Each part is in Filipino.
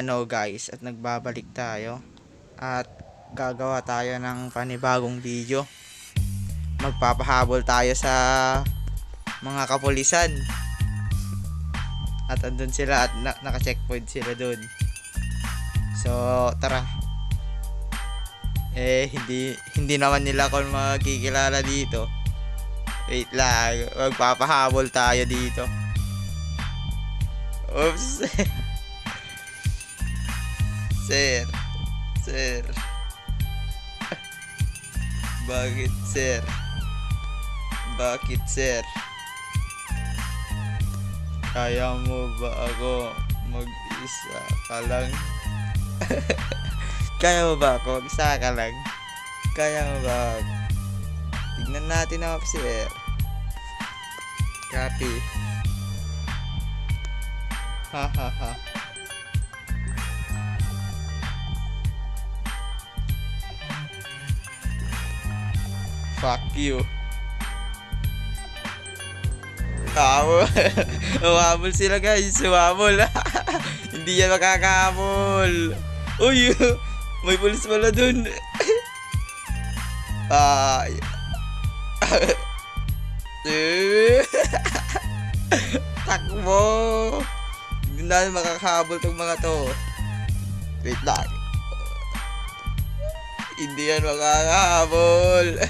ano guys, at nagbabalik tayo at gagawa tayo ng panibagong video. Magpapahabol tayo sa mga kapulisan at andun sila at naka-checkpoint sila dun. So tara. Hindi naman nila ako makikilala dito. Wait lang, magpapahabol tayo dito. Oops. Sir. Bakit sir? Kaya mo ba ako mag-isa ka lang? Kaya mo ba ako mag-isa ka lang? Kaya mo ba ako? Tignan natin ako sir. Copy. Ha. Fuck you. Humabol sila guys. Humabol. Hindi yan makakahabol. Uy, may pulis pala dun. Takbo. Hindi na makakahabol tong mga to. Wait lang. Hindi yan makakahabol.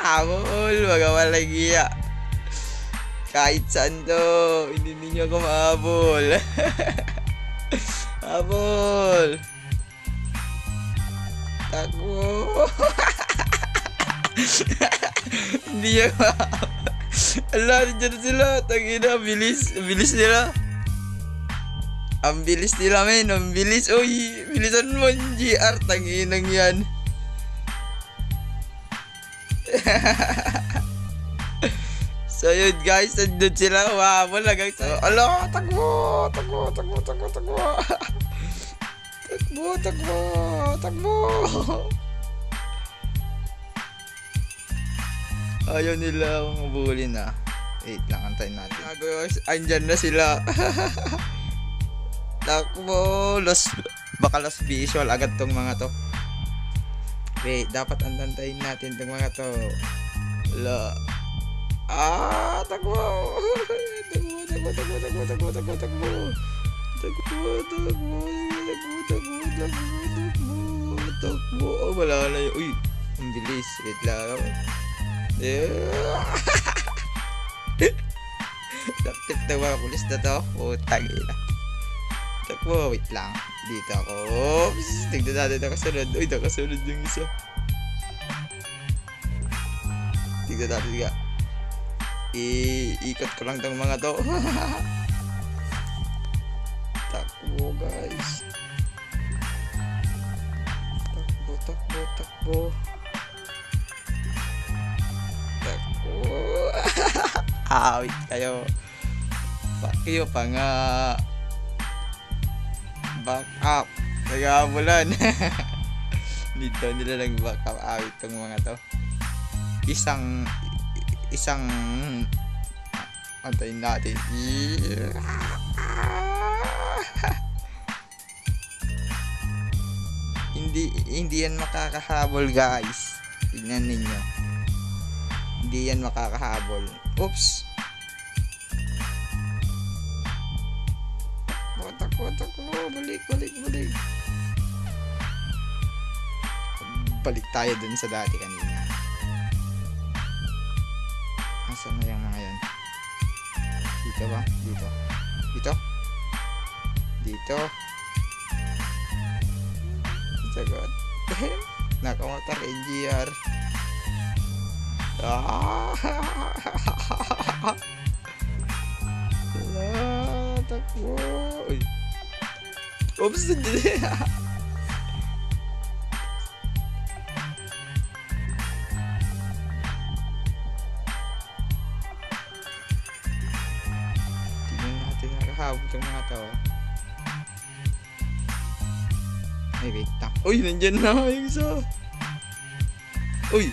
Habol, magawalang iya. Kahit saan to, hindi ninyo ako mahabol. Habol. Takbo. Hindi yan mahabol. Ala, nandiyan sila. Tangina, bilis nila. Ang bilis nila men, ang bilis. Uy, bilisan mo yung GR, tanginang yan. So yun guys, nandun sila, humabol hanggang sa... Ala, takbo. Ayaw nila akong habulin ah. Wait lang, antayin natin. Andyan na sila. Takbo, baka lost visual agad tong mga to. Wait, dapat antayin natin tong mga to. Takbo. Oh, wala na yun. Uy, ang bilis. Wait lang. Laptip na mga pulis na to. Putang ina. Takbo, wait lang. Dito ako. Oops, tignan natin nakasunod. Uy, nakasunod yung isa. Tignan natin nga. Iikot ko lang tong mga to. Takbo guys. Takbo. Wait kayo. Fuck you pa nga. Back up. Nag-aabulan. Dito nila nag-back up. Itong mga to. Isang antayin natin. Hindi yan makakahabol guys. Tignan ninyo. Hindi yan makakahabol. Oops. Takbo. Balik. Balik tayo dun sa dati kanina. Asan na yung mga yan? Dito ba? Dito. Sagot. Nakamotor NGR. Takbo. Uy. Oops. Nakahabot yung mga tao. Ay, wait lang. Uy, nandyan na yung isa. Uy.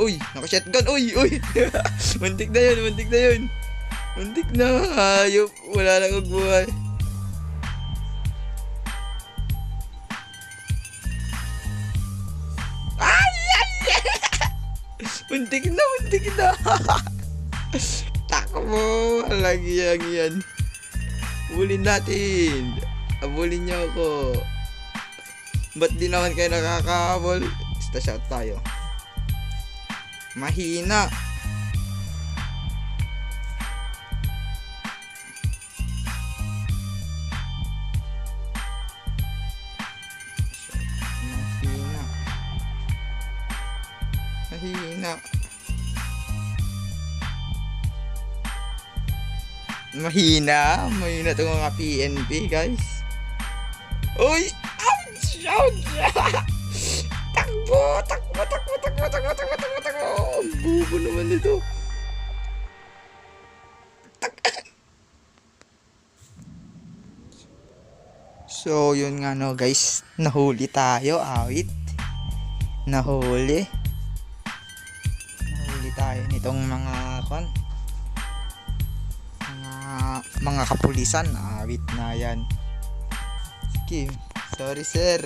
Uy, naka-shotgun. Uy, uy. Muntik na yun, muntik na yun. Muntik na. Hayop. Wala na kong buhay. Ay, ay, ay. Muntik na, muntik na. Takbo. Lagi yan. Abulin natin. Abulin niyo ako. Ba't di naman kayo nakakahabol? Basta shout tayo. Mahina. Mahina. Mahina itong mga PNP, guys. Uy! Ouch! Ouch! Takbo! Ang bubo naman nito. So, yun nga no, guys. Nahuli tayo, awit. Nahuli tayo nitong mga kapulisan. Awit na yan. Sige. Sorry sir.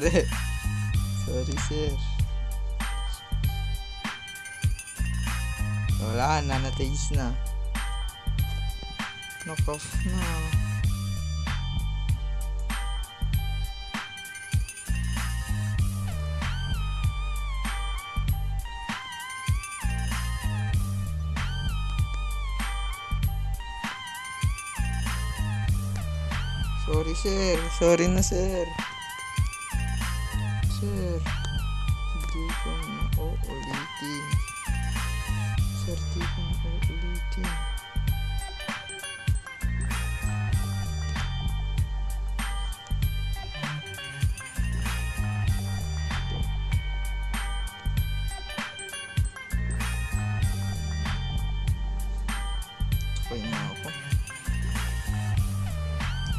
Wala na, nataste na. Knock off na. Sorry sir. Sorry na sir. Sir, hindi ko na uulitin. Sir, hindi ko na uulitin. Okay na ako.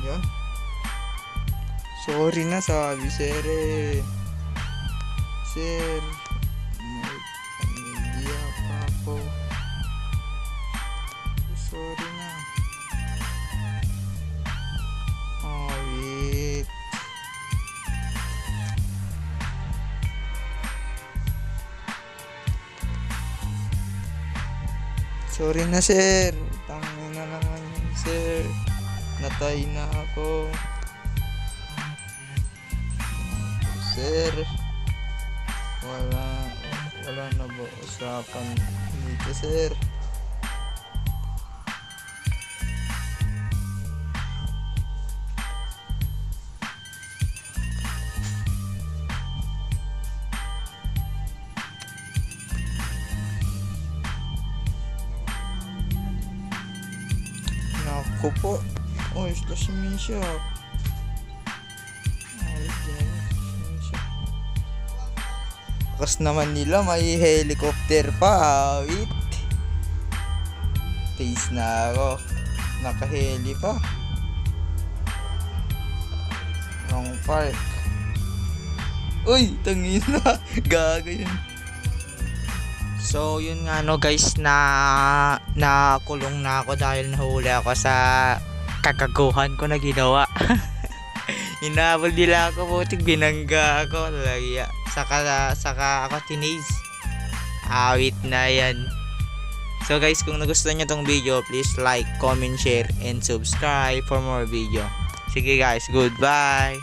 Yan. Sorry na sabi sir eh. Sir, may pamilya pa ako. Sorry na. Oh, wait. Sorry na sir. Tangin na naman yun sir. Natay na ako. Sir, wala na ba usapan dito sir? Naku po. Oy, si Misha. Kas naman nila may helicopter pa, awit. Taste na ako. Naka-heli pa. Wrong park. Uy, tangin na. Gaga yun. So, yun nga no guys, nakulong na ako dahil nahuli ako sa kakaguhan ko na ginawa. Hinabol nila ako, butik binangga ako. Lagya. Saka ako teenage. Awit na yan. So guys, kung nagustuhan nyo tong video, please like, comment, share, and subscribe for more video. Sige guys, goodbye.